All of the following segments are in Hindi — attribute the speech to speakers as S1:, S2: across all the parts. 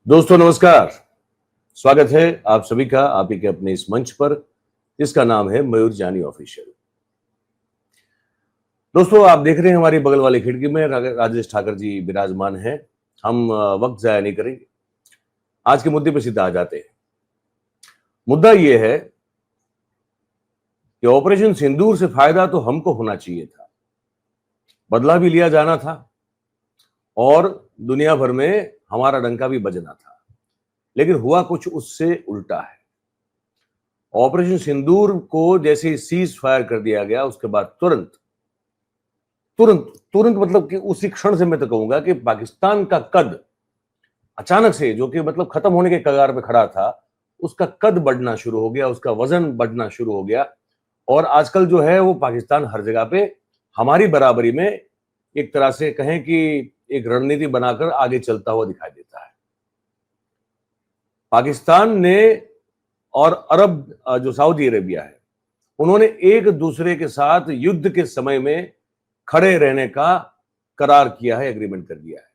S1: दोस्तों नमस्कार। स्वागत है आप सभी का आप ही के अपने इस मंच पर जिसका नाम है मयूर जानी ऑफिशियल। दोस्तों आप देख रहे हैं हमारी बगल वाली खिड़की में राजेश ठाकर जी विराजमान हैं। हम वक्त जाया नहीं करेंगे, आज के मुद्दे पर सीधा आ जाते हैं। मुद्दा यह है कि ऑपरेशन सिंदूर से फायदा तो हमको होना चाहिए था, बदला भी लिया जाना था और दुनिया भर में हमारा डंका भी बजना था, लेकिन हुआ कुछ उससे उल्टा है। ऑपरेशन सिंदूर को जैसे सीज फायर कर दिया गया, उसके बाद तुरंत तुरंत तुरंत मतलब कि उसी क्षण से मैं तो कहूंगा कि पाकिस्तान का कद अचानक से, जो कि मतलब खत्म होने के कगार पे खड़ा था, उसका कद बढ़ना शुरू हो गया, उसका वजन बढ़ना शुरू हो गया। और आजकल जो है वो पाकिस्तान हर जगह पे हमारी बराबरी में एक तरह से कहें कि एक रणनीति बनाकर आगे चलता हुआ दिखाई देता है। पाकिस्तान ने और अरब जो सऊदी अरेबिया है, उन्होंने एक दूसरे के साथ युद्ध के समय में खड़े रहने का करार किया है, एग्रीमेंट कर दिया है।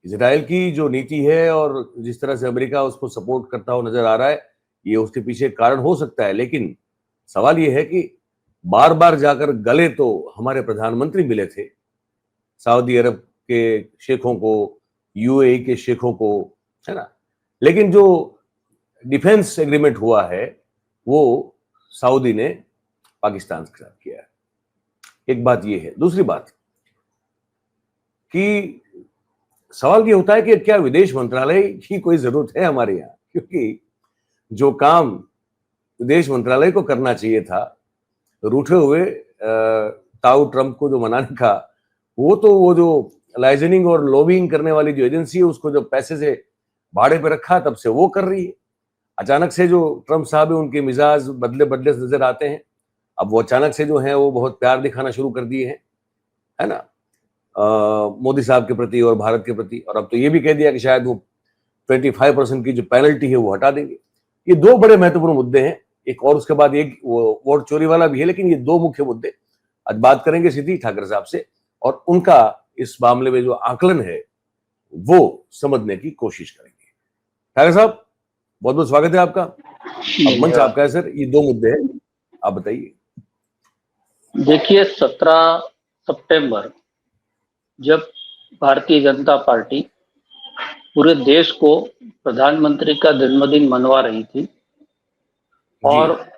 S1: इजराइल की जो नीति है और जिस तरह से अमेरिका उसको सपोर्ट करता हुआ नजर आ रहा है, ये उसके पीछे कारण हो सकता है, लेकिन सवाल ये है कि बार बार जाकर गले तो हमारे प्रधानमंत्री मिले थे सऊदी अरब के शेखों को, यूएई के शेखों को, है ना, लेकिन जो डिफेंस एग्रीमेंट हुआ है वो सऊदी ने पाकिस्तान के साथ किया है। एक बात ये है। दूसरी बात कि सवाल ये होता है कि क्या विदेश मंत्रालय की कोई जरूरत है हमारे यहाँ, क्योंकि जो काम विदेश मंत्रालय को करना चाहिए था रूठे हुए ताऊ ट्रंप को जो मनाने का, वो जो लाइजनिंग और लॉबिंग करने वाली जो एजेंसी है उसको जब पैसे से भाड़े पे रखा तब से वो कर रही है। अचानक से जो ट्रंप साहब है उनके मिजाज बदले बदले नजर आते हैं। अब वो अचानक से जो है वो बहुत प्यार दिखाना शुरू कर दिए हैं, है ना, मोदी साहब के प्रति और भारत के प्रति। और अब तो ये भी कह दिया कि शायद वो 25% की जो पेनल्टी है वो हटा देंगे। ये दो बड़े महत्वपूर्ण मुद्दे हैं। एक और उसके बाद एक वो वोट चोरी वाला भी है, लेकिन ये दो मुख्य मुद्दे आज बात करेंगे सीधी ठाकर साहब से और उनका इस मामले में जो आकलन है वो समझने की कोशिश करेंगे। ठाकर साहब बहुत बहुत स्वागत है आपका। अब मंच आपका है सर। ये दो मुद्दे हैं, आप बताइए।
S2: देखिए 17 सितंबर जब भारतीय जनता पार्टी पूरे देश को प्रधानमंत्री का जन्मदिन मनवा रही थी और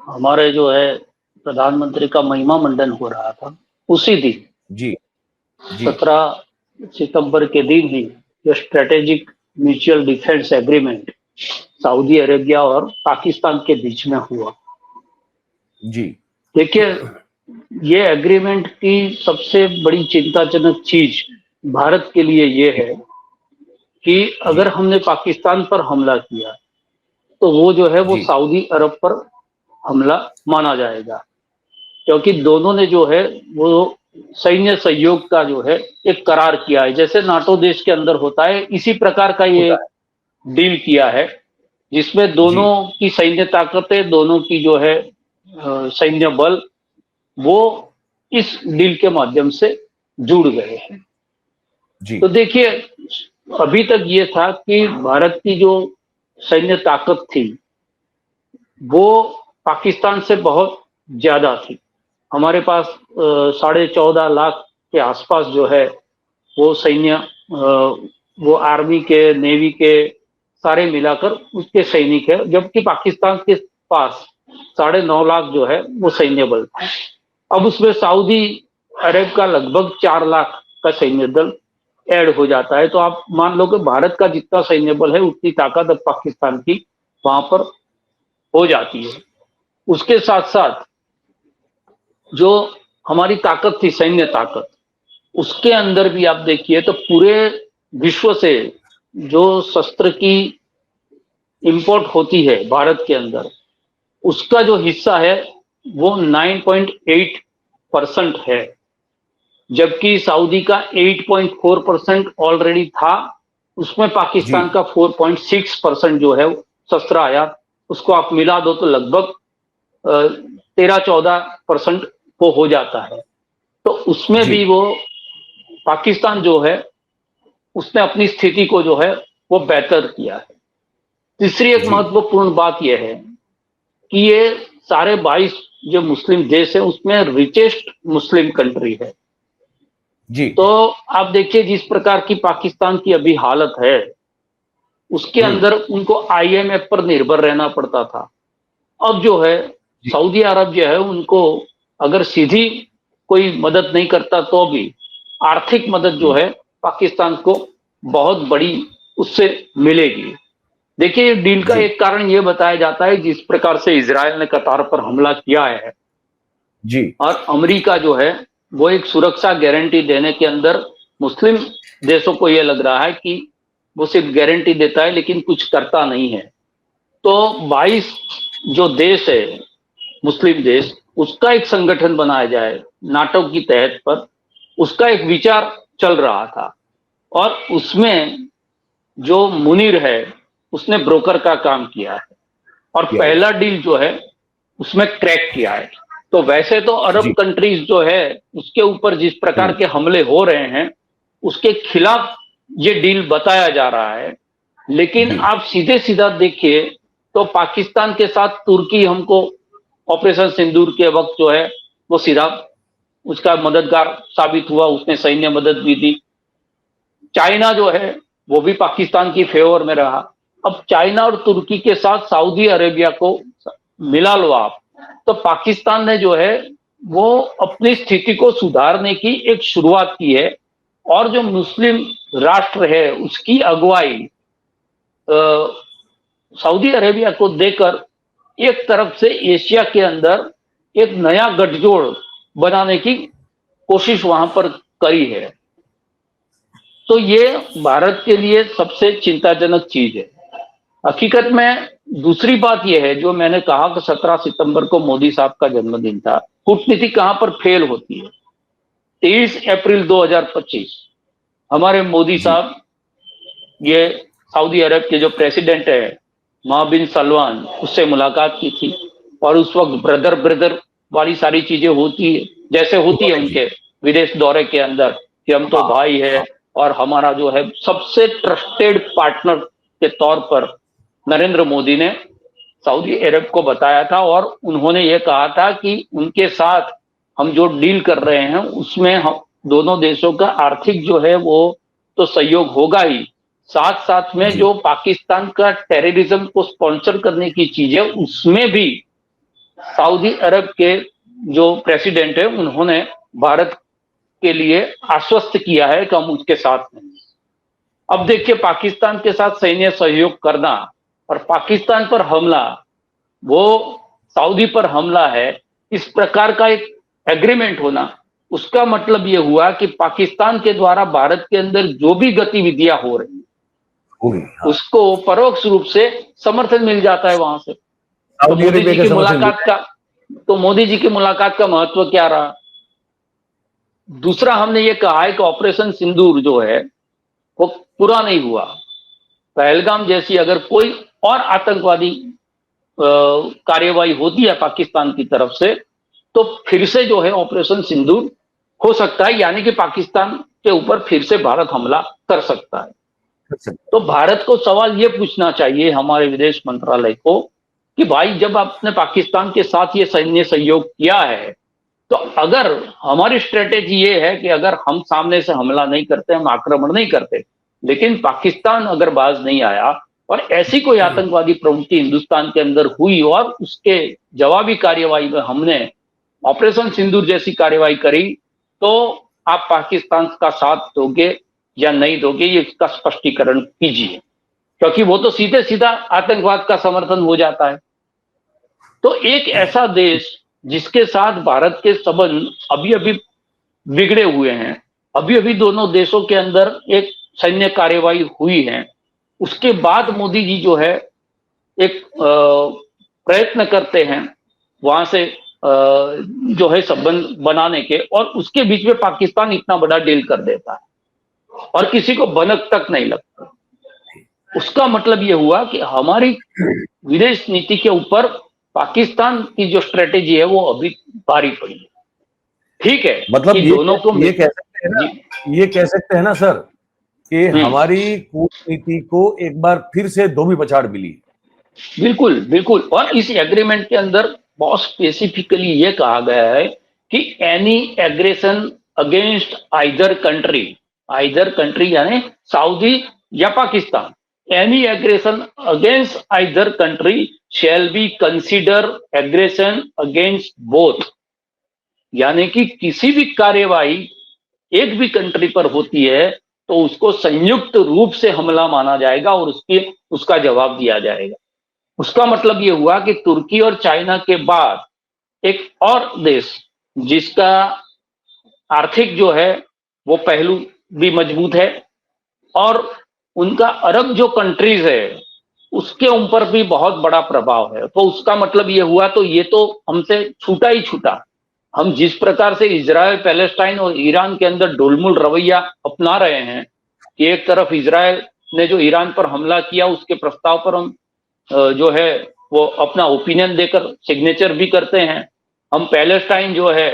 S2: हमारे जो है प्रधानमंत्री का महिमा मंडन हो रहा था, उसी दिन
S1: जी
S2: 17 सितंबर के दिन ही जो strategic mutual defence agreement Saudi Arabia और पाकिस्तान के बीच में हुआ।
S1: जी
S2: देखिए ये एग्रीमेंट की सबसे बड़ी चिंताजनक चीज भारत के लिए ये है कि अगर हमने पाकिस्तान पर हमला किया तो वो जो है वो सऊदी अरब पर हमला माना जाएगा, क्योंकि दोनों ने जो है वो सैन्य सहयोग का जो है एक करार किया है, जैसे नाटो देश के अंदर होता है इसी प्रकार का ये डील किया है, जिसमें दोनों की सैन्य ताकतें, दोनों की जो है सैन्य बल वो इस डील के माध्यम से जुड़ गए हैं। तो देखिए अभी तक ये था कि भारत की जो सैन्य ताकत थी वो पाकिस्तान से बहुत ज्यादा थी। हमारे पास 14.5 लाख के आसपास जो है वो सैन्य, वो आर्मी के, नेवी के सारे मिलाकर उसके सैनिक है, जबकि पाकिस्तान के पास 9.5 लाख जो है वो सैन्य बल था। अब उसमें सऊदी अरब का लगभग 4 लाख का सैन्य दल ऐड हो जाता है, तो आप मान लो कि भारत का जितना सैन्य बल है उतनी ताकत अब पाकिस्तान की वहां पर हो जाती है। उसके साथ साथ जो हमारी ताकत थी, सैन्य ताकत, उसके अंदर भी आप देखिए तो पूरे विश्व से जो शस्त्र की इंपोर्ट होती है भारत के अंदर, उसका जो हिस्सा है वो 9.8% है, जबकि सऊदी का 8.4% ऑलरेडी था। उसमें पाकिस्तान का 4.6% जो है शस्त्र आयात, उसको आप मिला दो तो लगभग 13-14% हो जाता है। तो उसमें भी वो पाकिस्तान जो है उसने अपनी स्थिति को जो है वो बेहतर किया है। तीसरी एक महत्वपूर्ण बात यह है कि ये सारे 22 जो मुस्लिम देश है उसमें रिचेस्ट मुस्लिम कंट्री है
S1: जी।
S2: तो आप देखिए जिस प्रकार की पाकिस्तान की अभी हालत है उसके अंदर उनको आईएमएफ पर निर्भर रहना पड़ता था। अब जो है सऊदी अरब जो है उनको अगर सीधी कोई मदद नहीं करता तो भी आर्थिक मदद जो है पाकिस्तान को बहुत बड़ी उससे मिलेगी। देखिए डील का एक कारण यह बताया जाता है जिस प्रकार से इजराइल ने कतार पर हमला किया है
S1: जी।
S2: और अमेरिका जो है वो एक सुरक्षा गारंटी देने के अंदर मुस्लिम देशों को यह लग रहा है कि वो सिर्फ गारंटी देता है लेकिन कुछ करता नहीं है। तो 22 जो देश है मुस्लिम देश उसका एक संगठन बनाया जाए नाटो की तहत पर, उसका एक विचार चल रहा था और उसमें जो मुनीर है उसने ब्रोकर का काम किया है और पहला डील जो है उसमें क्रैक किया है। तो वैसे तो अरब कंट्रीज जो है उसके ऊपर जिस प्रकार के हमले हो रहे हैं उसके खिलाफ ये डील बताया जा रहा है, लेकिन आप सीधे सीधा देखिए तो पाकिस्तान के साथ तुर्की हमको ऑपरेशन सिंदूर के वक्त जो है वो सीधा उसका मददगार साबित हुआ, उसने सैन्य मदद भी दी। चाइना जो है वो भी पाकिस्तान की फेवर में रहा। अब चाइना और तुर्की के साथ सऊदी अरेबिया को मिला लो आप, तो पाकिस्तान ने जो है वो अपनी स्थिति को सुधारने की एक शुरुआत की है और जो मुस्लिम राष्ट्र है उसकी अगुवाई सऊदी अरेबिया को देकर एक तरफ से एशिया के अंदर एक नया गठजोड़ बनाने की कोशिश वहां पर करी है। तो ये भारत के लिए सबसे चिंताजनक चीज है। हकीकत में दूसरी बात यह है जो मैंने कहा कि 17 सितंबर को मोदी साहब का जन्मदिन था, कूटनीति कहां पर फेल होती है। 23 अप्रैल 2025 हमारे मोदी साहब ये सऊदी अरब के जो प्रेसिडेंट है मोहम्मद बिन सलमान उससे मुलाकात की थी और उस वक्त ब्रदर ब्रदर वाली सारी चीजें होती है जैसे होती है उनके विदेश दौरे के अंदर कि हम तो भाई है और हमारा जो है सबसे ट्रस्टेड पार्टनर के तौर पर नरेंद्र मोदी ने सऊदी अरब को बताया था और उन्होंने ये कहा था कि उनके साथ हम जो डील कर रहे हैं उसमें हम दोनों देशों का आर्थिक जो है वो तो सहयोग होगा ही, साथ साथ में जो पाकिस्तान का टेररिज्म को स्पॉन्सर करने की चीज है उसमें भी सऊदी अरब के जो प्रेसिडेंट है उन्होंने भारत के लिए आश्वस्त किया है कि हम उसके साथ हैं। अब देखिए पाकिस्तान के साथ सैन्य सहयोग करना और पाकिस्तान पर हमला वो सऊदी पर हमला है, इस प्रकार का एक एग्रीमेंट होना उसका मतलब ये हुआ कि पाकिस्तान के द्वारा भारत के अंदर जो भी गतिविधियां हो रही उसको परोक्ष रूप से समर्थन मिल जाता है वहां से। तो मोदी जी की मुलाकात का मोदी जी की मुलाकात का महत्व क्या रहा। दूसरा हमने ये कहा है कि ऑपरेशन सिंदूर जो है वो पूरा नहीं हुआ। पहलगाम जैसी अगर कोई और आतंकवादी कार्यवाही होती है पाकिस्तान की तरफ से तो फिर से जो है ऑपरेशन सिंदूर हो सकता है, यानी कि पाकिस्तान के ऊपर फिर से भारत हमला कर सकता है। तो भारत को सवाल ये पूछना चाहिए हमारे विदेश मंत्रालय को कि भाई जब आपने पाकिस्तान के साथ ये सैन्य सहयोग किया है तो अगर हमारी स्ट्रेटेजी ये है कि अगर हम सामने से हमला नहीं करते, हम आक्रमण नहीं करते, लेकिन पाकिस्तान अगर बाज नहीं आया और ऐसी कोई आतंकवादी प्रवृत्ति हिंदुस्तान के अंदर हुई और उसके जवाबी कार्यवाही में हमने ऑपरेशन सिंदूर जैसी कार्यवाही करी तो आप पाकिस्तान का साथ दोगे या नहीं दोगे, ये इसका स्पष्टीकरण कीजिए, क्योंकि वो तो सीधे सीधा आतंकवाद का समर्थन हो जाता है। तो एक ऐसा देश जिसके साथ भारत के संबंध अभी अभी बिगड़े हुए हैं, अभी अभी दोनों देशों के अंदर एक सैन्य कार्यवाही हुई है, उसके बाद मोदी जी जो है एक प्रयत्न करते हैं वहां से जो है संबंध बनाने के और उसके बीच में पाकिस्तान इतना बड़ा डील कर देता है और किसी को भनक तक नहीं लगता। उसका मतलब यह हुआ कि हमारी विदेश नीति के ऊपर पाकिस्तान की जो स्ट्रेटेजी है वो अभी भारी पड़ी है। ठीक है,
S1: मतलब
S2: कि दोनों को
S1: ये कह सकते हैं ना सर कि हमारी कूटनीति को एक बार फिर से धोबी पछाड़ मिली।
S2: बिल्कुल बिल्कुल। और इस एग्रीमेंट के अंदर बहुत स्पेसिफिकली ये कहा गया है कि any aggression against either country यानी सऊदी या Pakistan, any aggression against either country shall be consider aggression against both. यानी कि किसी भी कार्यवाही एक भी कंट्री पर होती है तो उसको संयुक्त रूप से हमला माना जाएगा और उसका जवाब दिया जाएगा। उसका मतलब ये हुआ कि तुर्की और चाइना के बाद एक और देश जिसका आर्थिक जो है वो पहलू भी मजबूत है और उनका अरब जो कंट्रीज है उसके ऊपर भी बहुत बड़ा प्रभाव है, तो उसका मतलब ये हुआ तो ये तो हमसे छूटा ही छूटा। हम जिस प्रकार से इजराइल, पैलेस्टाइन और ईरान के अंदर डोलमुल रवैया अपना रहे हैं कि एक तरफ इजराइल ने जो ईरान पर हमला किया उसके प्रस्ताव पर हम जो है वो अपना ओपिनियन देकर सिग्नेचर भी करते हैं, हम पैलेस्टाइन जो है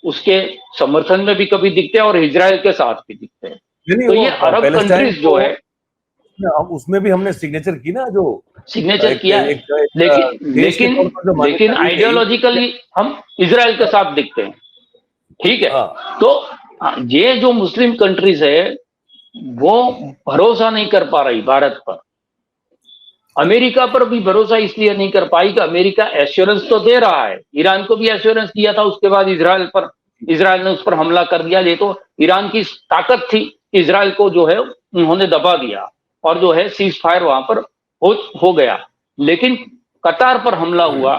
S2: उसके समर्थन में भी कभी दिखते हैं और इजराइल के साथ भी दिखते हैं। तो ये अरब कंट्रीज जो है
S1: उसमें भी हमने सिग्नेचर की ना, जो
S2: सिग्नेचर किया है, लेकिन आइडियोलॉजिकली हम इजराइल के साथ दिखते हैं। ठीक है। तो ये जो मुस्लिम कंट्रीज है वो भरोसा नहीं कर पा रही भारत पर। अमेरिका पर भी भरोसा इसलिए नहीं कर पाई कि अमेरिका एश्योरेंस तो दे रहा है, ईरान को भी एश्योरेंस दिया था, उसके बाद इजराइल ने उस पर हमला कर दिया। ये तो ईरान की ताकत थी, इजराइल को जो है उन्होंने दबा दिया और जो है सीज फायर वहां पर हो गया। लेकिन कतार पर हमला हुआ,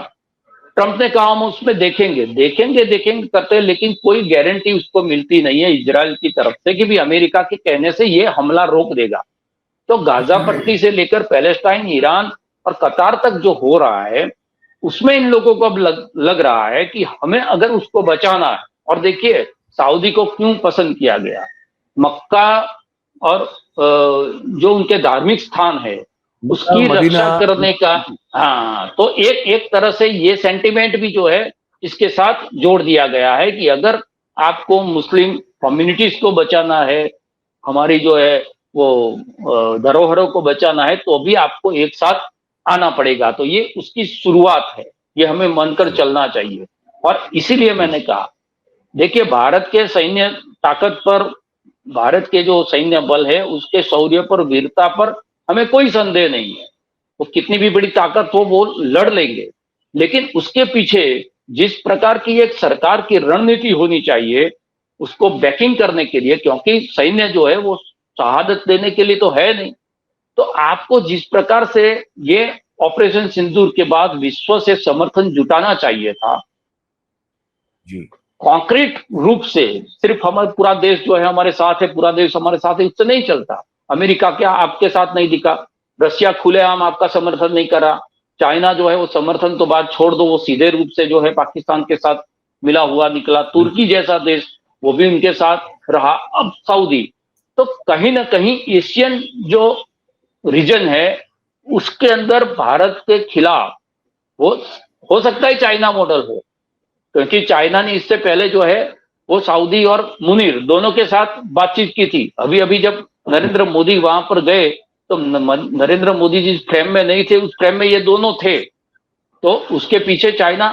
S2: ट्रंप ने कहा हम उसमें देखेंगे करते, लेकिन कोई गारंटी उसको मिलती नहीं है इजराइल की तरफ से कि भी अमेरिका के कहने से ये हमला रोक देगा। तो गाजा पट्टी से लेकर पैलेस्टाइन, ईरान और कतार तक जो हो रहा है उसमें इन लोगों को अब लग रहा है कि हमें अगर उसको बचाना है। और देखिए सऊदी को क्यों पसंद किया गया, मक्का और जो उनके धार्मिक स्थान है उसकी रक्षा करने का। हाँ, तो एक तरह से ये सेंटिमेंट भी जो है इसके साथ जोड़ दिया गया है कि अगर आपको मुस्लिम कम्युनिटीज को बचाना है, हमारी जो है वो धरोहरों को बचाना है, तो भी आपको एक साथ आना पड़ेगा। तो ये उसकी शुरुआत है, ये हमें मानकर चलना चाहिए। और इसीलिए मैंने कहा देखिए भारत के सैन्य ताकत पर, भारत के जो सैन्य बल है उसके शौर्य पर, वीरता पर हमें कोई संदेह नहीं है। वो कितनी भी बड़ी ताकत हो वो लड़ लेंगे, लेकिन उसके पीछे जिस प्रकार की एक सरकार की रणनीति होनी चाहिए उसको बैकिंग करने के लिए, क्योंकि सैन्य जो है वो शहादत देने के लिए तो है नहीं। तो आपको जिस प्रकार से ये ऑपरेशन सिंदूर के बाद विश्व से समर्थन जुटाना चाहिए था
S1: जी,
S2: कॉन्क्रीट रूप से, सिर्फ हमारा पूरा देश जो है हमारे साथ है, पूरा देश हमारे साथ है, उससे नहीं चलता। अमेरिका क्या आपके साथ नहीं दिखा, रशिया खुलेआम आपका समर्थन नहीं करा, चाइना जो है वो समर्थन तो बात छोड़ दो, वो सीधे रूप से जो है पाकिस्तान के साथ मिला हुआ निकला, तुर्की जैसा देश वो भी उनके साथ रहा, अब सऊदी। तो कहीं ना कहीं एशियन जो रीजन है उसके अंदर भारत के खिलाफ वो हो सकता है चाइना मॉडल हो, क्योंकि चाइना ने इससे पहले जो है वो सऊदी और मुनीर दोनों के साथ बातचीत की थी। अभी अभी जब नरेंद्र मोदी वहां पर गए तो नरेंद्र मोदी जिस फ्रेम में नहीं थे उस फ्रेम में ये दोनों थे। तो उसके पीछे चाइना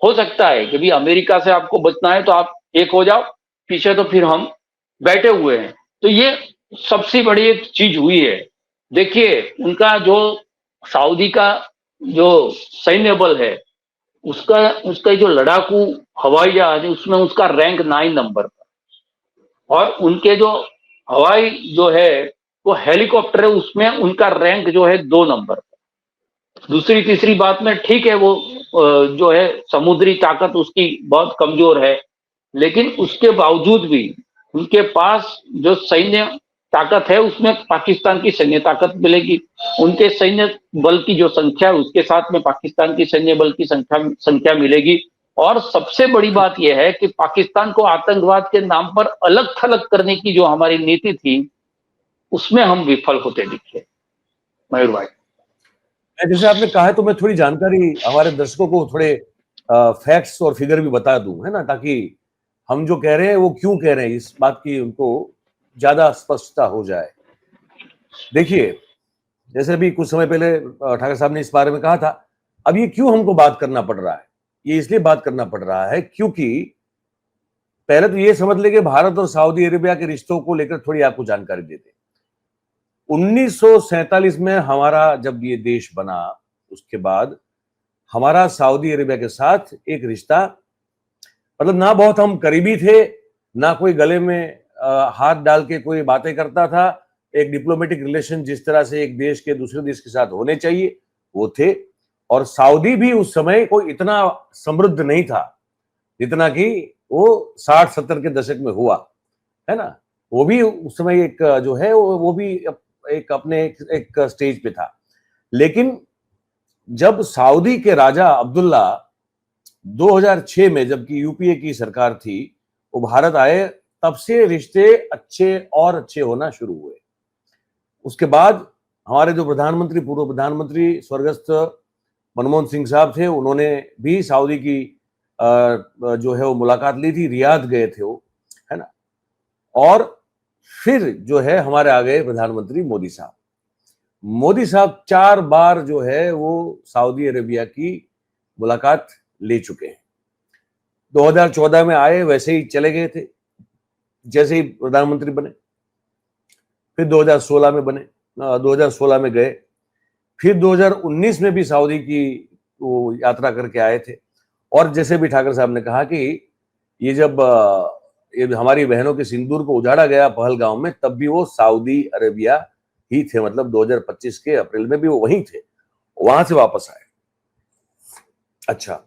S2: हो सकता है कि भी अमेरिका से आपको बचना है तो आप एक हो जाओ, पीछे तो फिर हम बैठे हुए हैं। तो ये सबसे बड़ी एक चीज हुई है। देखिए उनका जो सऊदी का जो सैन्य बल है उसका जो लड़ाकू हवाई जहाज है उसमें उसका रैंक 9 नंबर पर, और उनके जो हवाई जो है वो हेलीकॉप्टर है उसमें उनका रैंक जो है 2 नंबर पर। दूसरी तीसरी बात में ठीक है वो जो है समुद्री ताकत उसकी बहुत कमजोर है, लेकिन उसके बावजूद भी उनके पास जो सैन्य ताकत है उसमें पाकिस्तान की सैन्य ताकत मिलेगी। उनके सैन्य बल की जो संख्या है उसके साथ में पाकिस्तान की सैन्य बल की संख्या मिलेगी। और सबसे बड़ी बात यह है कि पाकिस्तान को आतंकवाद के नाम पर अलग थलग करने की जो हमारी नीति थी उसमें हम विफल होते दिखे। मयूर भाई,
S1: जैसे आपने कहा है तो मैं थोड़ी जानकारी हमारे दर्शकों को थोड़े फैक्ट्स और फिगर भी बता दूं, है ना, ताकि हम जो कह रहे हैं वो क्यों कह रहे हैं इस बात की उनको ज्यादा स्पष्टता हो जाए। देखिए, जैसे अभी कुछ समय पहले ठाकर साहब ने इस बारे में कहा था, अब ये क्यों हमको बात करना पड़ रहा है? ये इसलिए बात करना पड़ रहा है क्योंकि पहले तो ये समझ ले कि भारत और सऊदी अरेबिया के रिश्तों को लेकर थोड़ी आपको जानकारी देते। 1947 में हमारा जब ये देश बना, उसके बाद हमारा सऊदी अरेबिया के साथ एक रिश्ता, मतलब ना बहुत हम करीबी थे, ना कोई गले में हाथ डाल के कोई बातें करता था। एक डिप्लोमेटिक रिलेशन जिस तरह से एक देश के दूसरे देश के साथ होने चाहिए वो थे। और सऊदी भी उस समय कोई इतना समृद्ध नहीं था जितना कि वो 60-70 के दशक में हुआ, है ना। वो भी उस समय एक जो है वो भी एक अपने एक स्टेज पे था। लेकिन जब सऊदी के राजा अब्दुल्ला 2006 में, जबकि यूपीए की सरकार थी, वो भारत आए, तब से रिश्ते अच्छे और अच्छे होना शुरू हुए। उसके बाद हमारे जो प्रधानमंत्री, पूर्व प्रधानमंत्री स्वर्गस्थ मनमोहन सिंह साहब थे, उन्होंने भी सऊदी की जो है वो मुलाकात ली थी, रियाद गए थे वो, है ना। और फिर जो है हमारे आ गए प्रधानमंत्री मोदी साहब। मोदी साहब 4 बार जो है वो सऊदी अरेबिया की मुलाकात ले चुके हैं। 2014 में आए, वैसे ही चले गए थे जैसे ही प्रधानमंत्री बने। फिर 2016 में बने, 2016 में गए। फिर 2019 में भी सऊदी की वो यात्रा करके आए थे। और जैसे भी ठाकर साहब ने कहा कि ये जब ये हमारी बहनों के सिंदूर को उजाड़ा गया पहलगांव में, तब भी वो सऊदी अरेबिया ही थे, मतलब 2025 के अप्रैल में भी वो वहीं थे, वहां से वापस आए। अच्छा,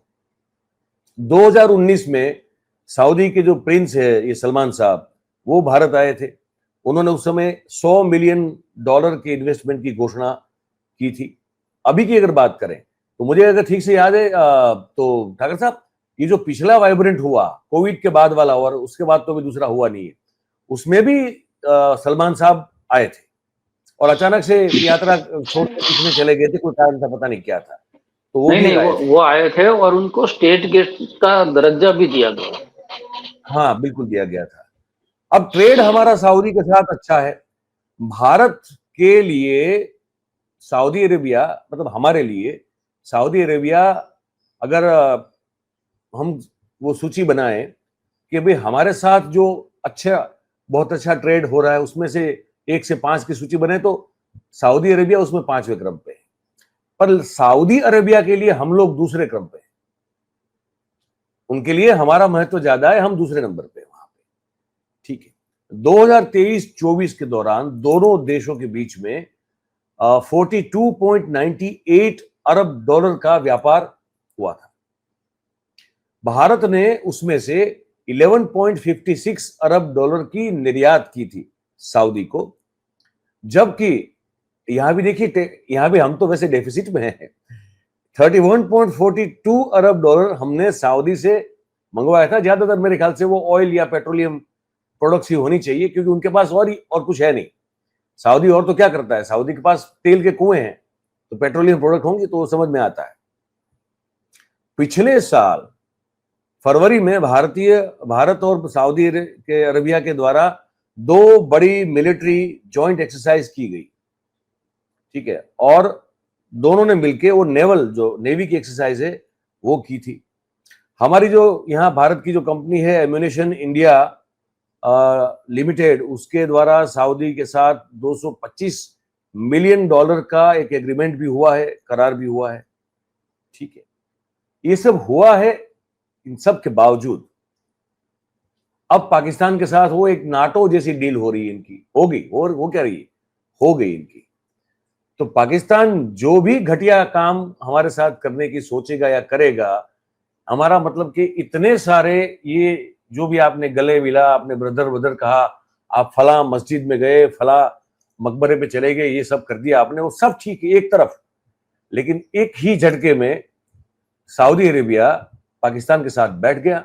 S1: 2019 में सऊदी के जो प्रिंस है ये सलमान साहब, वो भारत आए थे। उन्होंने उस समय $100 मिलियन के इन्वेस्टमेंट की घोषणा की थी। अभी की अगर बात करें तो मुझे अगर ठीक से याद है तो ठाकर साहब, ये जो पिछला वाइब्रेंट हुआ कोविड के बाद वाला, और उसके बाद तो भी दूसरा हुआ नहीं है, उसमें भी सलमान साहब आए थे और अचानक से यात्रा छोड़ के चले गए थे, कोई कारण था, पता नहीं क्या था। तो वो
S2: नहीं, वो आए थे और उनको स्टेट गेस्ट का दर्जा भी दिया गया।
S1: हाँ, बिल्कुल दिया गया था। अब ट्रेड हमारा सऊदी के साथ अच्छा है। भारत के लिए सऊदी अरेबिया, मतलब हमारे लिए सऊदी अरेबिया, अगर हम वो सूची बनाएं कि भाई हमारे साथ जो बहुत अच्छा ट्रेड हो रहा है, उसमें से 1 से 5 की सूची बने तो सऊदी अरेबिया उसमें 5वें क्रम पे है। पर सऊदी अरेबिया के लिए हम लोग दूसरे क्रम पे हैं। उनके लिए हमारा महत्व ज्यादा है, हम दूसरे नंबर पे वहां पे, ठीक है। 2023-24 के दौरान दोनों देशों के बीच में 42.98 अरब डॉलर का व्यापार हुआ था। भारत ने उसमें से 11.56 अरब डॉलर की निर्यात की थी सऊदी को, जबकि यहां भी देखिए, यहां भी हम तो वैसे डेफिसिट में हैं। 31.42 अरब डॉलर हमने सऊदी से मंगवाया था। ज्यादातर मेरे ख्याल से वो ऑयल या पेट्रोलियम प्रोडक्ट्स ही होनी चाहिए, क्योंकि उनके पास और कुछ है नहीं। सऊदी और तो क्या करता है, सऊदी के पास तेल के कुएं हैं, तो पेट्रोलियम प्रोडक्ट होंगे तो समझ में आता है। पिछले साल फरवरी में भारत और सऊदी अरेबिया के द्वारा 2 बड़ी मिलिट्री जॉइंट एक्सरसाइज की गई, ठीक है, और दोनों ने मिलकर वो नेवी की एक्सरसाइज है वो की थी। हमारी जो यहाँ भारत की जो कंपनी है एम्यूनेशन इंडिया लिमिटेड, उसके द्वारा सऊदी के साथ $225 मिलियन का एक एग्रीमेंट भी हुआ है, करार भी हुआ है, ठीक है। ये सब हुआ है। इन सब के बावजूद अब पाकिस्तान के साथ वो एक नाटो जैसी डील हो रही है इनकी, होगी, और वो क्या रही है, हो गई इनकी। तो पाकिस्तान जो भी घटिया काम हमारे साथ करने की सोचेगा या करेगा, हमारा मतलब कि इतने सारे ये जो भी आपने गले मिला, आपने ब्रदर कहा, आप फला मस्जिद में गए, फला मकबरे पे चले गए, ये सब कर दिया आपने, वो सब ठीक है एक तरफ। लेकिन एक ही झटके में सऊदी अरेबिया पाकिस्तान के साथ बैठ गया।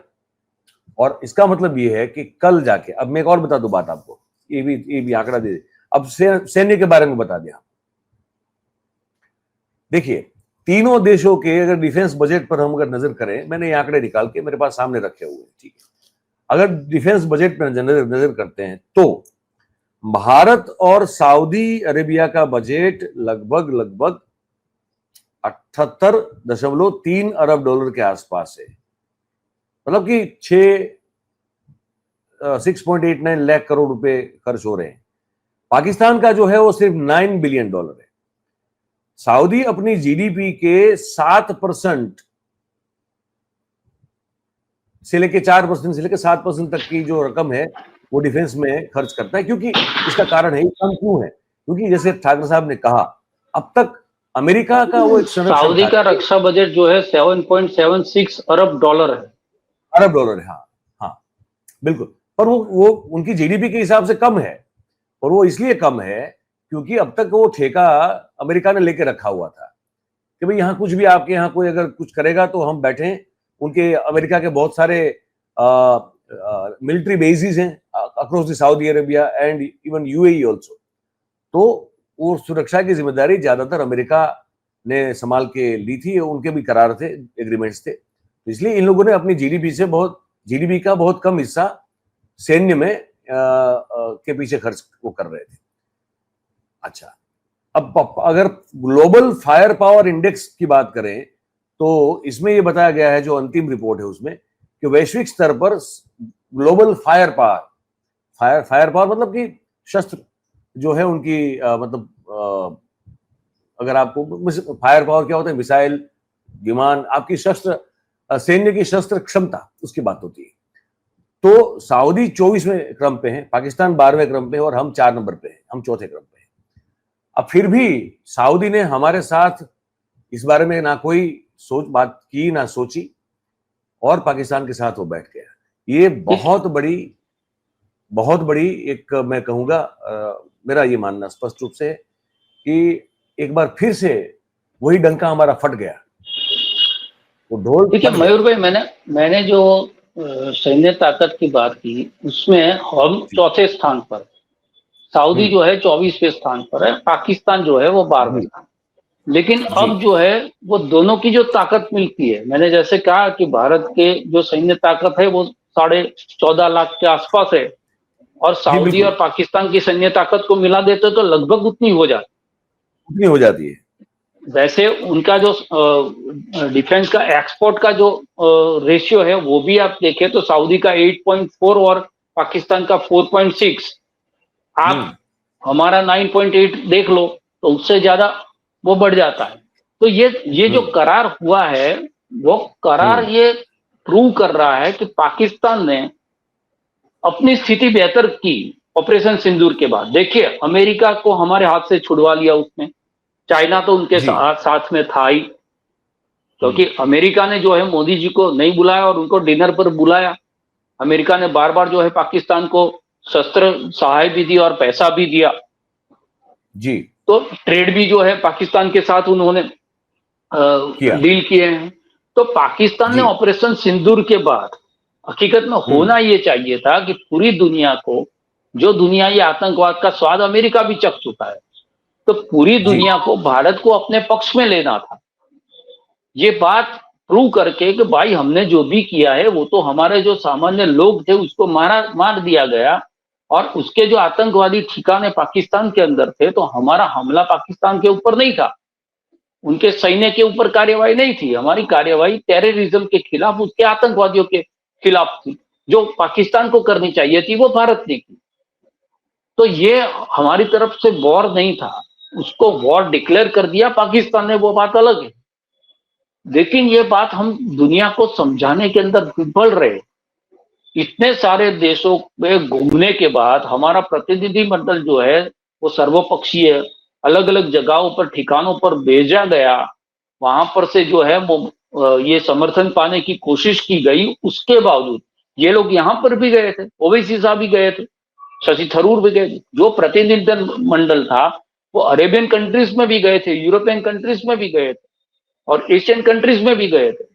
S1: और इसका मतलब ये है कि कल जाके, अब मैं एक और बता दूं बात आपको, ये भी आंकड़ा दे, अब सैन्य के बारे में बता दिया। देखिए, तीनों देशों के अगर डिफेंस बजट पर हम अगर नजर करें, मैंने ये आंकड़े निकाल के मेरे पास सामने रखे हुए हैं, ठीक है। अगर डिफेंस बजट पर नजर करते हैं तो भारत और सऊदी अरेबिया का बजट लगभग 78.3 अरब डॉलर के आसपास है, मतलब कि 6.89 लाख करोड़ रुपए खर्च हो रहे हैं। पाकिस्तान का जो है वो सिर्फ 9 बिलियन डॉलर है। सऊदी अपनी जीडीपी के 7% से लेके 4% से लेके 7% तक की जो रकम है वो डिफेंस में खर्च करता है। क्योंकि इसका कारण है, कम क्यों है? क्योंकि जैसे ठाकरे साहब ने कहा, अब तक अमेरिका का वो एक
S2: सऊदी का रक्षा बजट जो है 7.76 अरब डॉलर है।
S1: अरब डॉलर है, हाँ हाँ बिल्कुल। पर वो उनकी जीडीपी के हिसाब से कम है, और वो इसलिए कम है क्योंकि अब तक वो ठेका अमेरिका ने लेके रखा हुआ था कि भाई यहाँ कुछ भी आपके यहाँ कोई अगर कुछ करेगा तो हम बैठे। उनके अमेरिका के बहुत सारे मिलिट्री बेसिस हैं across the Saudi Arabia and even UAE also, तो वो सुरक्षा की जिम्मेदारी ज्यादातर अमेरिका ने संभाल के ली थी। उनके भी करार थे, एग्रीमेंट्स थे, तो इसलिए इन लोगों ने अपनी जीडीपी का बहुत कम हिस्सा सैन्य में के पीछे खर्च वो कर रहे थे। अच्छा, अब अगर ग्लोबल फायर पावर इंडेक्स की बात करें तो इसमें यह बताया गया है, जो अंतिम रिपोर्ट है उसमें, कि वैश्विक स्तर पर ग्लोबल फायर पावर मतलब कि शस्त्र जो है उनकी अगर आपको फायर पावर क्या होता है, मिसाइल, विमान, आपकी शस्त्र सैन्य की शस्त्र क्षमता, उसकी बात होती है। तो सऊदी 24वें क्रम पे है, पाकिस्तान 12वें क्रम पे है, और हम 4 नंबर पे हैं, हम चौथे क्रम पे हैं। अब फिर भी सऊदी ने हमारे साथ इस बारे में ना कोई बात की, ना सोची, और पाकिस्तान के साथ वो बैठ गया। ये बहुत बड़ी एक, मैं कहूंगा, मेरा ये मानना स्पष्ट रूप से कि एक बार फिर से वही डंका हमारा फट गया, वो ढोल।
S2: देखिए मयूर भाई, मैंने जो सैन्य ताकत की बात की उसमें हम चौथे स्थान पर, सऊदी जो है 24वें स्थान पर है, पाकिस्तान जो है वो 12वें स्थान। लेकिन अब जो है वो दोनों की जो ताकत मिलती है, मैंने जैसे कहा कि भारत के जो सैन्य ताकत है वो 14.5 लाख के आसपास है, और सऊदी और पाकिस्तान की सैन्य ताकत को मिला देते तो लगभग उतनी हो जाती है। वैसे उनका जो डिफेंस का एक्सपोर्ट का जो रेशियो है वो भी आप देखें तो सऊदी का 8.4 और पाकिस्तान का 4.6, आप हमारा 9.8 देख लो तो उससे ज्यादा वो बढ़ जाता है। तो ये जो करार हुआ है, वो करार ये प्रूव कर रहा है कि पाकिस्तान ने अपनी स्थिति बेहतर की ऑपरेशन सिंदूर के बाद। देखिए अमेरिका को हमारे हाथ से छुड़वा लिया उसने, चाइना तो उनके साथ में था ही, क्योंकि अमेरिका ने जो है मोदी जी को नहीं बुलाया और उनको डिनर पर बुलाया। अमेरिका ने बार बार जो है पाकिस्तान को शस्त्र सहाय भी दी और पैसा भी दिया
S1: जी,
S2: तो ट्रेड भी जो है पाकिस्तान के साथ उन्होंने डील किए हैं। तो पाकिस्तान ने ऑपरेशन सिंदूर के बाद हकीकत में होना ये चाहिए था कि पूरी दुनिया को, जो दुनिया ये आतंकवाद का स्वाद अमेरिका भी चख चुका है, तो पूरी दुनिया को भारत को अपने पक्ष में लेना था। ये बात प्रूव करके कि भाई हमने जो भी किया है वो तो हमारे जो सामान्य लोग थे उसको मार दिया गया, और उसके जो आतंकवादी ठिकाने पाकिस्तान के अंदर थे, तो हमारा हमला पाकिस्तान के ऊपर नहीं था, उनके सैन्य के ऊपर कार्यवाही नहीं थी, हमारी कार्यवाही टेररिज्म के खिलाफ, उसके आतंकवादियों के खिलाफ थी। जो पाकिस्तान को करनी चाहिए थी वो भारत ने की। तो ये हमारी तरफ से वॉर नहीं था, उसको वॉर डिक्लेयर कर दिया पाकिस्तान ने, वो बात अलग है। लेकिन ये बात हम दुनिया को समझाने के अंदर विफल रहे। इतने सारे देशों में घूमने के बाद हमारा प्रतिनिधिमंडल जो है वो सर्वपक्षीय अलग अलग जगहों पर, ठिकानों पर भेजा गया, वहां पर से जो है वो ये समर्थन पाने की कोशिश की गई। उसके बावजूद ये लोग यहाँ पर भी गए थे, ओवैसी साहब भी गए थे, शशि थरूर भी गए थे, जो प्रतिनिधिमंडल था वो अरेबियन कंट्रीज में भी गए थे, यूरोपियन कंट्रीज में भी गए थे, और एशियन कंट्रीज में भी गए थे।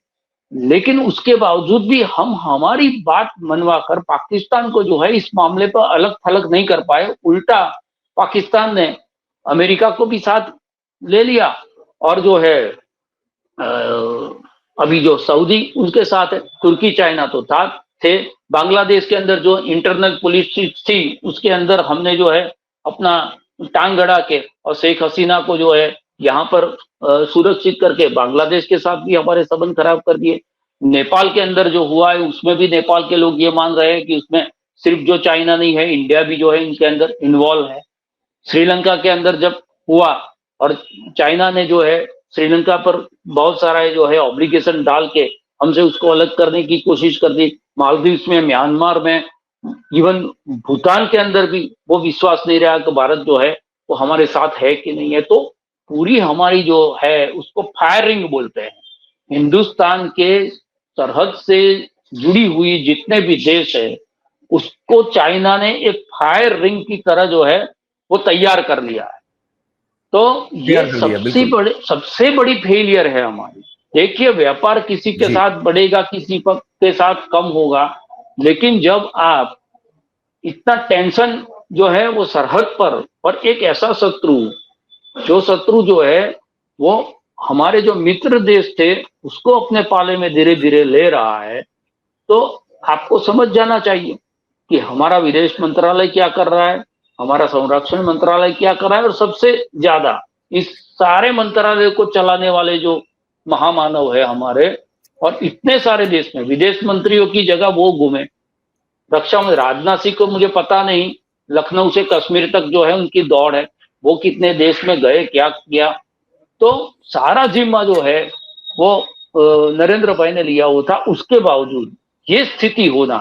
S2: लेकिन उसके बावजूद भी हम हमारी बात मनवाकर पाकिस्तान को जो है इस मामले पर अलग थलग नहीं कर पाए। उल्टा पाकिस्तान ने अमेरिका को भी साथ ले लिया, और जो है अभी जो सऊदी उनके साथ है, तुर्की चाइना तो थे। बांग्लादेश के अंदर जो इंटरनल पॉलिसी थी उसके अंदर हमने जो है अपना टांग गड़ा के और शेख हसीना को जो है यहाँ पर सुरक्षित करके बांग्लादेश के साथ भी हमारे संबंध खराब कर दिए। नेपाल के अंदर जो हुआ है उसमें भी नेपाल के लोग ये मान रहे हैं कि उसमें सिर्फ जो चाइना नहीं है, इंडिया भी जो है इनके अंदर इन्वॉल्व है। श्रीलंका के अंदर जब हुआ और चाइना ने जो है श्रीलंका पर बहुत सारा जो है ऑब्लिगेशन डाल के हमसे उसको अलग करने की कोशिश कर दी। मालदीव्स में, म्यांमार में, इवन भूटान के अंदर भी वो विश्वास नहीं रहा कि भारत जो है वो हमारे साथ है कि नहीं है। तो पूरी हमारी जो है उसको फायरिंग बोलते हैं। हिंदुस्तान के सरहद से जुड़ी हुई जितने भी देश है उसको चाइना ने एक फायर रिंग की तरह जो है वो तैयार कर लिया है। तो ये सबसे बड़ी फेलियर है हमारी। देखिए, व्यापार किसी के साथ बढ़ेगा, किसी के साथ कम होगा, लेकिन जब आप इतना टेंशन जो है वो सरहद पर और एक ऐसा शत्रु जो है वो हमारे जो मित्र देश थे उसको अपने पाले में धीरे धीरे ले रहा है, तो आपको समझ जाना चाहिए कि हमारा विदेश मंत्रालय क्या कर रहा है, हमारा संरक्षण मंत्रालय क्या कर रहा है, और सबसे ज्यादा इस सारे मंत्रालय को चलाने वाले जो महामानव है हमारे, और इतने सारे देश में विदेश मंत्रियों की जगह वो घूमे। रक्षा में राजनाथ सिंह को मुझे पता नहीं, लखनऊ से कश्मीर तक जो है उनकी दौड़ है, वो कितने देश में गए, क्या किया। तो सारा जिम्मा जो है वो नरेंद्र भाई ने लिया हुआ था। उसके बावजूद ये स्थिति होना,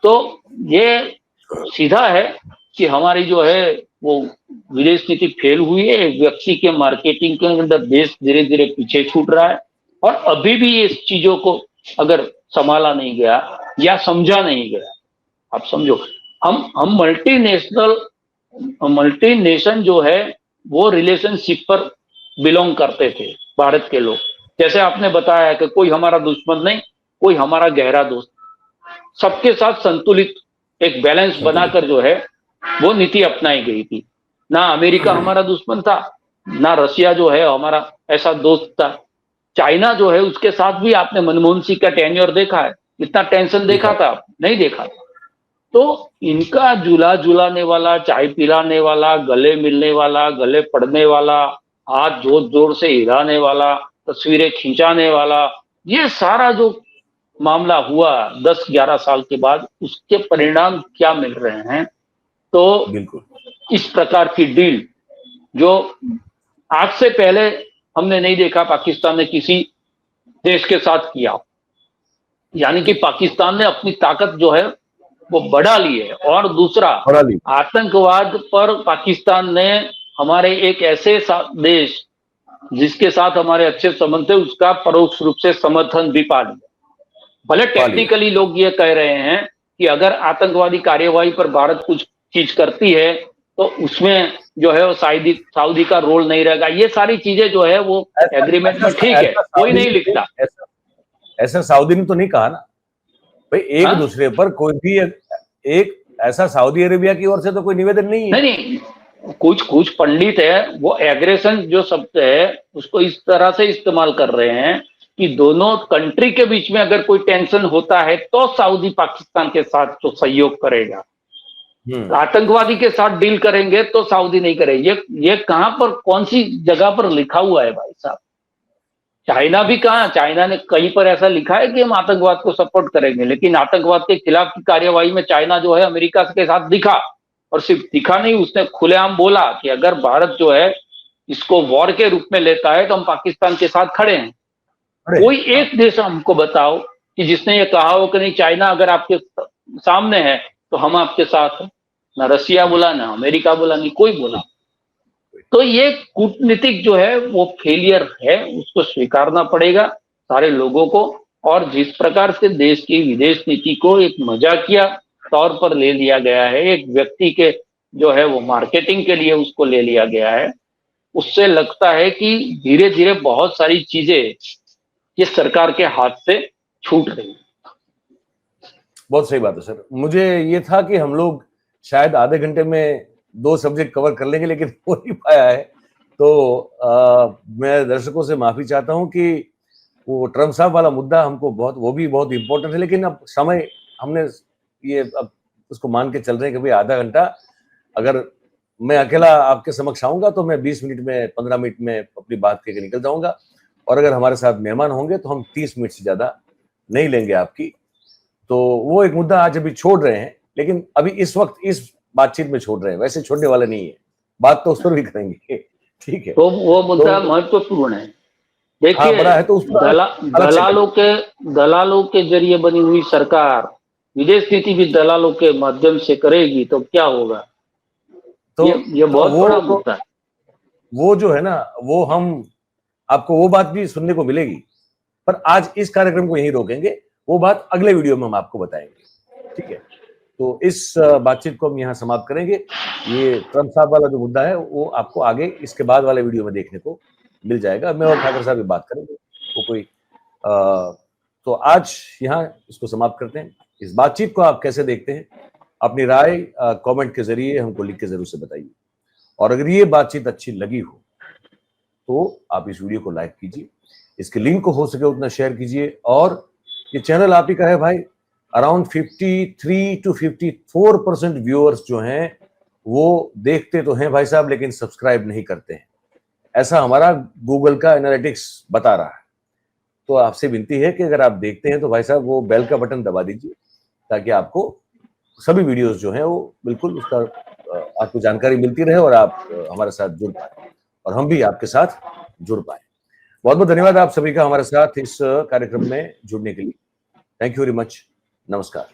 S2: तो ये सीधा है कि हमारी जो है वो विदेश नीति फेल हुई है। व्यक्ति के मार्केटिंग के अंदर देश धीरे धीरे पीछे छूट रहा है, और अभी भी इस चीजों को अगर संभाला नहीं गया या समझा नहीं गया, आप समझो, हम मल्टीनेशन जो है वो रिलेशनशिप पर बिलोंग करते थे भारत के लोग। जैसे आपने बताया कि कोई हमारा दुश्मन नहीं, कोई हमारा गहरा दोस्त, सबके साथ संतुलित एक बैलेंस बनाकर जो है वो नीति अपनाई गई थी। ना अमेरिका हमारा दुश्मन था, ना रशिया जो है हमारा ऐसा दोस्त था। चाइना जो है उसके साथ भी आपने मनमोहन सिंह का टेन्योर देखा है, इतना टेंशन देखा था? नहीं देखा था। तो इनका झूला झुलाने वाला, चाय पिलाने वाला, गले मिलने वाला, गले पड़ने वाला, हाथ जोर जोर से हिलाने वाला, तस्वीरें खिंचाने वाला, ये सारा जो मामला हुआ 10-11 साल के बाद, उसके परिणाम क्या मिल रहे हैं? तो बिल्कुल इस प्रकार की डील जो आज से पहले हमने नहीं देखा पाकिस्तान ने किसी देश के साथ किया। यानी कि पाकिस्तान ने अपनी ताकत जो है वो बढ़ा ली है। और दूसरा, आतंकवाद पर पाकिस्तान ने हमारे एक ऐसे देश जिसके साथ हमारे अच्छे संबंध थे उसका परोक्ष रूप से समर्थन भी पा लिया। भले टेक्निकली लोग ये कह रहे हैं कि अगर आतंकवादी कार्यवाही पर भारत कुछ चीज करती है तो उसमें जो है वो सऊदी का रोल नहीं रहेगा। ये सारी चीजें जो है वो एग्रीमेंट में ठीक है, कोई नहीं लिखता।
S1: ऐसा सऊदी ने तो नहीं कहा ना भाई, एक दूसरे पर कोई भी एक ऐसा सऊदी अरेबिया की ओर से तो कोई निवेदन नहीं है।
S2: नहीं, कुछ पंडित है वो एग्रेशन जो शब्द है उसको इस तरह से इस्तेमाल कर रहे हैं कि दोनों कंट्री के बीच में अगर कोई टेंशन होता है तो सऊदी पाकिस्तान के साथ तो सहयोग करेगा, आतंकवादी के साथ डील करेंगे तो सऊदी नहीं करेगा। ये कहां पर, कौन सी जगह पर लिखा हुआ है भाई साहब? चाइना भी कहा, चाइना ने कहीं पर ऐसा लिखा है कि हम आतंकवाद को सपोर्ट करेंगे, लेकिन आतंकवाद के खिलाफ की कार्यवाही में चाइना जो है अमेरिका के साथ दिखा, और सिर्फ दिखा नहीं, उसने खुलेआम बोला कि अगर भारत जो है इसको वॉर के रूप में लेता है तो हम पाकिस्तान के साथ खड़े हैं। कोई एक देश हमको बताओ कि जिसने ये कहा हो कि नहीं, चाइना अगर आपके सामने है तो हम आपके साथ हैं। ना रशिया बोला, ना अमेरिका बोला, नहीं कोई बोला। तो ये कूटनीतिक जो है वो फेलियर है, उसको स्वीकारना पड़ेगा सारे लोगों को। और जिस प्रकार से देश की विदेश नीति को एक मजाकिया तौर पर ले लिया गया है, एक व्यक्ति के जो है वो मार्केटिंग के लिए उसको ले लिया गया है, उससे लगता है कि धीरे धीरे बहुत सारी चीजें ये सरकार के हाथ से छूट रही है।
S1: बहुत सही बात है सर। मुझे ये था कि हम लोग शायद आधे घंटे में 2 सब्जेक्ट कवर कर लेंगे, लेकिन हो नहीं पाया है। तो मैं दर्शकों से माफी चाहता हूं कि वो ट्रम्प साहब वाला मुद्दा हमको वो भी बहुत इंपॉर्टेंट है, लेकिन अब समय हमने ये अब उसको मान के चल रहे हैं कि भाई आधा घंटा अगर मैं अकेला आपके समक्ष आऊंगा तो मैं 20 मिनट में 15 मिनट में अपनी बात करके निकल जाऊंगा, और अगर हमारे साथ मेहमान होंगे तो हम 30 मिनट से ज्यादा नहीं लेंगे आपकी। तो वो एक मुद्दा आज अभी छोड़ रहे हैं, लेकिन अभी इस वक्त इस बातचीत में छोड़ रहे हैं, वैसे छोड़ने वाले नहीं है, बात तो उस पर भी करेंगे। ठीक है,
S2: तो वो मुद्दा महत्वपूर्ण है।
S1: हाँ
S2: देखिए,
S1: बड़ा है, तो उस पर
S2: दलालों के जरिए बनी हुई सरकार विदेश नीति भी दलालों के माध्यम से करेगी तो क्या होगा?
S1: तो
S2: ये बहुत बड़ा मुद्दा है।
S1: वो जो है ना, वो हम आपको वो बात भी सुनने को मिलेगी, पर आज इस कार्यक्रम को यहीं रोकेंगे, वो बात अगले वीडियो में हम आपको बताएंगे। ठीक है, तो इस बातचीत को हम यहाँ समाप्त करेंगे। ये ट्रम्प साहब वाला जो मुद्दा है वो आपको आगे इसके बाद वाले वीडियो में देखने को मिल जाएगा। मैं और ठाकर साहब भी बात करेंगे, वो कोई तो आज यहाँ इसको समाप्त करते हैं। इस बातचीत को आप कैसे देखते हैं, अपनी राय कमेंट के जरिए हमको लिख के जरूर से बताइए, और अगर ये बातचीत अच्छी लगी हो तो आप इस वीडियो को लाइक कीजिए, इसके लिंक को हो सके उतना शेयर कीजिए, और ये चैनल आप ही का है भाई। अराउंड 53 to 54% व्यूअर्स जो हैं वो देखते तो हैं भाई साहब, लेकिन सब्सक्राइब नहीं करते हैं, ऐसा हमारा गूगल का एनालिटिक्स बता रहा है। तो आपसे विनती है कि अगर आप देखते हैं तो भाई साहब वो बेल का बटन दबा दीजिए, ताकि आपको सभी वीडियोस जो हैं वो बिल्कुल उसका आपको जानकारी मिलती रहे, और आप हमारे साथ जुड़ पाए, और हम भी आपके साथ जुड़ पाए। बहुत बहुत धन्यवाद आप सभी का हमारे साथ इस कार्यक्रम में जुड़ने के लिए। Thank you very much. नमस्कार।